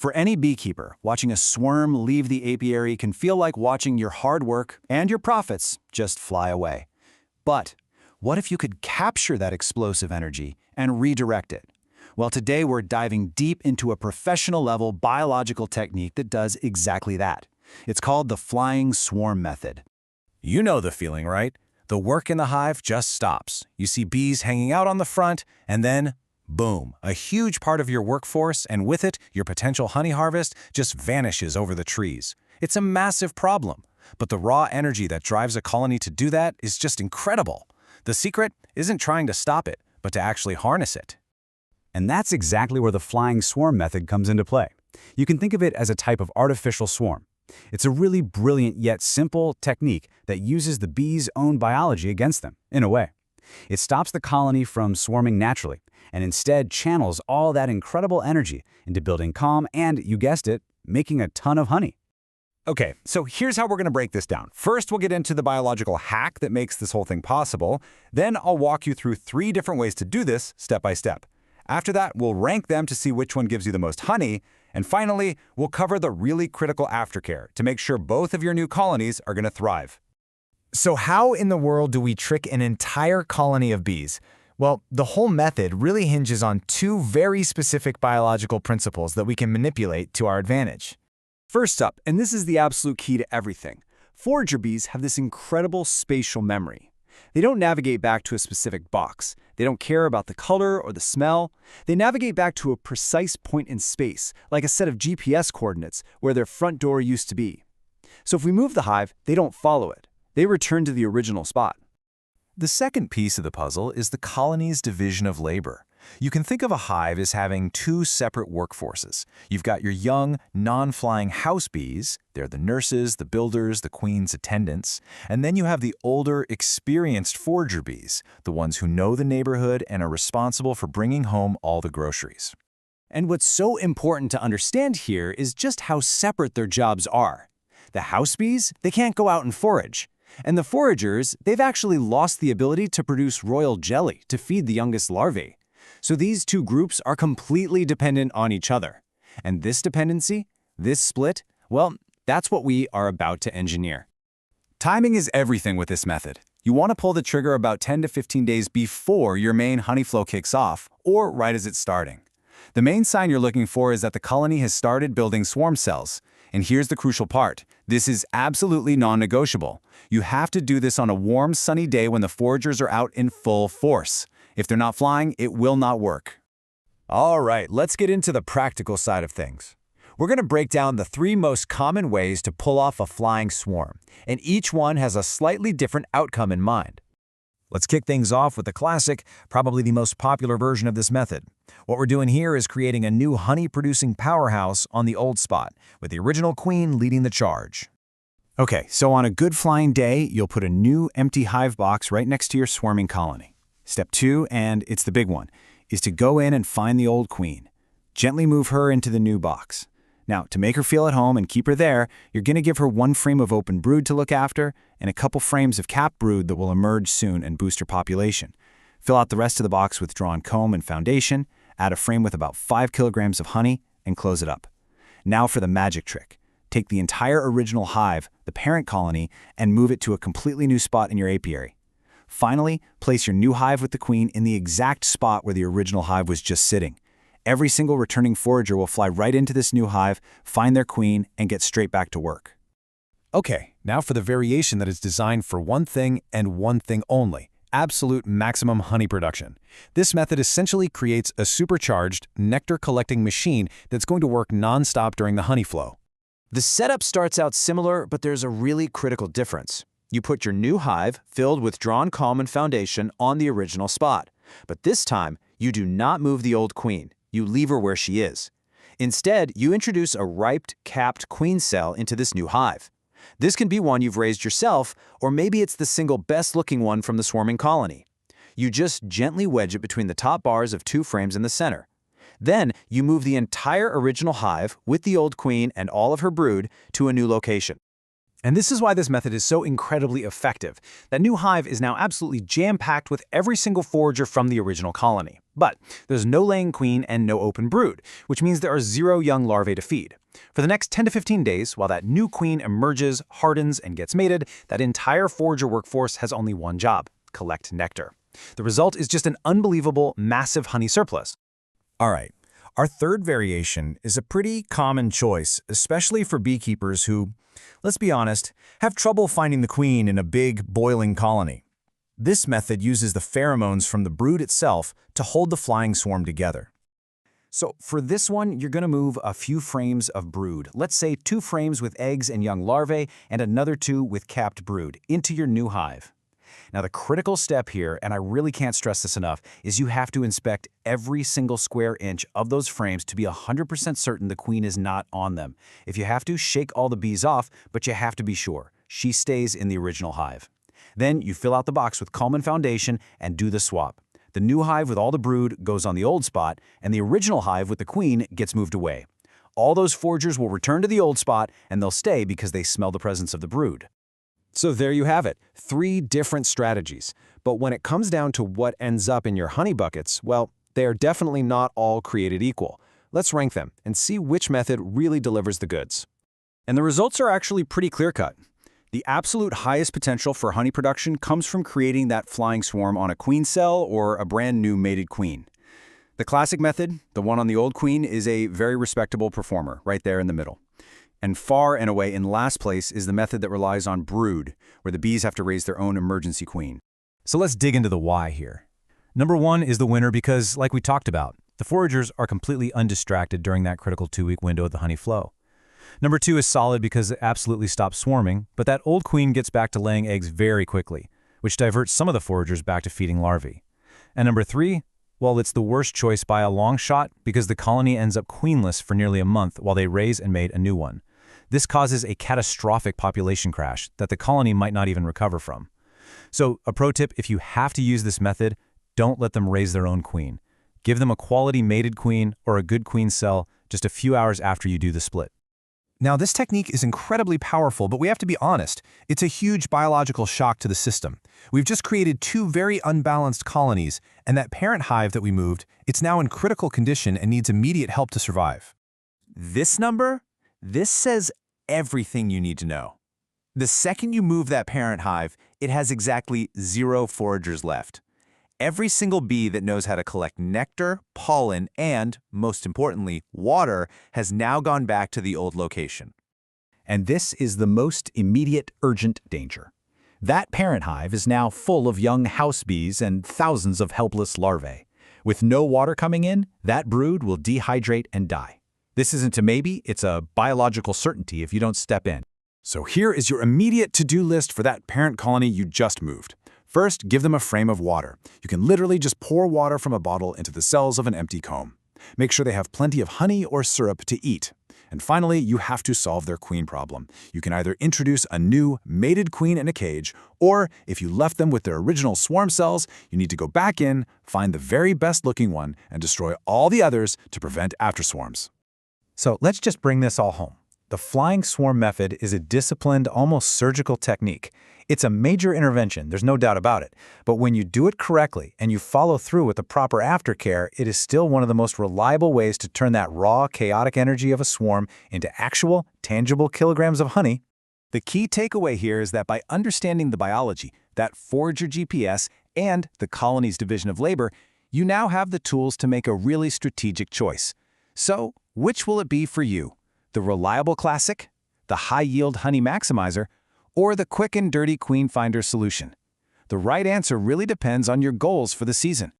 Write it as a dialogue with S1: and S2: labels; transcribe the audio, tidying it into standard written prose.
S1: For any beekeeper, watching a swarm leave the apiary can feel like watching your hard work and your profits just fly away. But what if you could capture that explosive energy and redirect it? Well, today we're diving deep into a professional-level biological technique that does exactly that. It's called the flying swarm method.
S2: You know the feeling, right? The work in the hive just stops. You see bees hanging out on the front, and then, boom, a huge part of your workforce, and with it, your potential honey harvest, just vanishes over the trees. It's a massive problem, but the raw energy that drives a colony to do that is just incredible. The secret isn't trying to stop it, but to actually harness it.
S3: And that's exactly where the flying swarm method comes into play. You can think of it as a type of artificial swarm. It's a really brilliant yet simple technique that uses the bees' own biology against them, in a way. It stops the colony from swarming naturally, and instead channels all that incredible energy into building calm and, you guessed it, making a ton of honey.
S4: Okay, so here's how we're going to break this down. First, we'll get into the biological hack that makes this whole thing possible. Then I'll walk you through 3 different ways to do this step by step. After that, we'll rank them to see which one gives you the most honey. And finally, we'll cover the really critical aftercare to make sure both of your new colonies are going to thrive.
S5: So how in the world do we trick an entire colony of bees? Well, the whole method really hinges on 2 very specific biological principles that we can manipulate to our advantage.
S1: First up, and this is the absolute key to everything, forager bees have this incredible spatial memory. They don't navigate back to a specific box. They don't care about the color or the smell. They navigate back to a precise point in space, like a set of GPS coordinates where their front door used to be. So if we move the hive, they don't follow it. They return to the original spot.
S2: The second piece of the puzzle is the colony's division of labor. You can think of a hive as having 2 separate workforces. You've got your young, non-flying house bees. They're the nurses, the builders, the queen's attendants. And then you have the older, experienced forager bees, the ones who know the neighborhood and are responsible for bringing home all the groceries.
S1: And what's so important to understand here is just how separate their jobs are. The house bees, they can't go out and forage. And the foragers, they've actually lost the ability to produce royal jelly to feed the youngest larvae. So these 2 groups are completely dependent on each other. And this dependency, this split, well, that's what we are about to engineer. Timing is everything with this method. You want to pull the trigger about 10 to 15 days before your main honey flow kicks off, or right as it's starting. The main sign you're looking for is that the colony has started building swarm cells. And here's the crucial part. This is absolutely non-negotiable. You have to do this on a warm, sunny day when the foragers are out in full force. If they're not flying, it will not work.
S4: All right, let's get into the practical side of things. We're going to break down the 3 most common ways to pull off a flying swarm, and each one has a slightly different outcome in mind. Let's kick things off with the classic, probably the most popular version of this method. What we're doing here is creating a new honey-producing powerhouse on the old spot, with the original queen leading the charge.
S1: Okay, so on a good flying day, you'll put a new empty hive box right next to your swarming colony. Step 2, and it's the big one, is to go in and find the old queen. Gently move her into the new box. Now, to make her feel at home and keep her there, you're going to give her 1 frame of open brood to look after and a couple frames of capped brood that will emerge soon and boost her population. Fill out the rest of the box with drawn comb and foundation, add a frame with about 5 kilograms of honey, and close it up. Now for the magic trick. Take the entire original hive, the parent colony, and move it to a completely new spot in your apiary. Finally, place your new hive with the queen in the exact spot where the original hive was just sitting. Every single returning forager will fly right into this new hive, find their queen, and get straight back to work.
S2: Okay, now for the variation that is designed for one thing and one thing only: absolute maximum honey production. This method essentially creates a supercharged, nectar-collecting machine that's going to work non-stop during the honey flow.
S1: The setup starts out similar, but there's a really critical difference. You put your new hive, filled with drawn comb and foundation, on the original spot. But this time, you do not move the old queen. You leave her where she is. Instead, you introduce a riped, capped queen cell into this new hive. This can be one you've raised yourself, or maybe it's the single best-looking one from the swarming colony. You just gently wedge it between the top bars of 2 frames in the center. Then, you move the entire original hive, with the old queen and all of her brood, to a new location.
S2: And this is why this method is so incredibly effective. That new hive is now absolutely jam-packed with every single forager from the original colony. But there's no laying queen and no open brood, which means there are 0 young larvae to feed. For the next 10 to 15 days, while that new queen emerges, hardens, and gets mated, that entire forager workforce has only one job: collect nectar. The result is just an unbelievable, massive honey surplus.
S4: All right, our third variation is a pretty common choice, especially for beekeepers who, let's be honest, have trouble finding the queen in a big, boiling colony. This method uses the pheromones from the brood itself to hold the flying swarm together.
S2: So for this one, you're going to move a few frames of brood, let's say 2 frames with eggs and young larvae and another 2 with capped brood, into your new hive. Now the critical step here, and I really can't stress this enough, is you have to inspect every single square inch of those frames to be 100% certain the queen is not on them. If you have to, shake all the bees off, but you have to be sure she stays in the original hive. Then you fill out the box with Kalman Foundation and do the swap. The new hive with all the brood goes on the old spot, and the original hive with the queen gets moved away. All those foragers will return to the old spot, and they'll stay because they smell the presence of the brood.
S6: So there you have it, 3 different strategies. But when it comes down to what ends up in your honey buckets, well, they are definitely not all created equal. Let's rank them and see which method really delivers the goods.
S2: And the results are actually pretty clear-cut. The absolute highest potential for honey production comes from creating that flying swarm on a queen cell or a brand new mated queen. The classic method, the one on the old queen, is a very respectable performer, right there in the middle. And far and away in last place is the method that relies on brood, where the bees have to raise their own emergency queen.
S3: So let's dig into the why here. Number 1 is the winner because, like we talked about, the foragers are completely undistracted during that critical 2-week window of the honey flow. Number 2 is solid because it absolutely stops swarming, but that old queen gets back to laying eggs very quickly, which diverts some of the foragers back to feeding larvae. And number 3, well, it's the worst choice by a long shot because the colony ends up queenless for nearly a month while they raise and mate a new one. This causes a catastrophic population crash that the colony might not even recover from. So, a pro tip, if you have to use this method, don't let them raise their own queen. Give them a quality mated queen or a good queen cell just a few hours after you do the split.
S7: Now, this technique is incredibly powerful, but we have to be honest. It's a huge biological shock to the system. We've just created 2 very unbalanced colonies, and that parent hive that we moved, it's now in critical condition and needs immediate help to survive.
S4: This number? This says everything you need to know. The second you move that parent hive, it has exactly 0 foragers left. Every single bee that knows how to collect nectar, pollen, and, most importantly, water has now gone back to the old location.
S1: And this is the most immediate, urgent danger. That parent hive is now full of young house bees and thousands of helpless larvae. With no water coming in, that brood will dehydrate and die. This isn't a maybe, it's a biological certainty if you don't step in.
S2: So here is your immediate to-do list for that parent colony you just moved. First, give them a frame of water. You can literally just pour water from a bottle into the cells of an empty comb. Make sure they have plenty of honey or syrup to eat. And finally, you have to solve their queen problem. You can either introduce a new, mated queen in a cage, or if you left them with their original swarm cells, you need to go back in, find the very best-looking one, and destroy all the others to prevent afterswarms.
S3: So let's just bring this all home. The flying swarm method is a disciplined, almost surgical technique. It's a major intervention, there's no doubt about it. But when you do it correctly and you follow through with the proper aftercare, it is still one of the most reliable ways to turn that raw, chaotic energy of a swarm into actual, tangible kilograms of honey.
S2: The key takeaway here is that by understanding the biology, that forager GPS, and the colony's division of labor, you now have the tools to make a really strategic choice. So, which will it be for you? The reliable classic, the high-yield honey maximizer, or the quick and dirty queen finder solution? The right answer really depends on your goals for the season.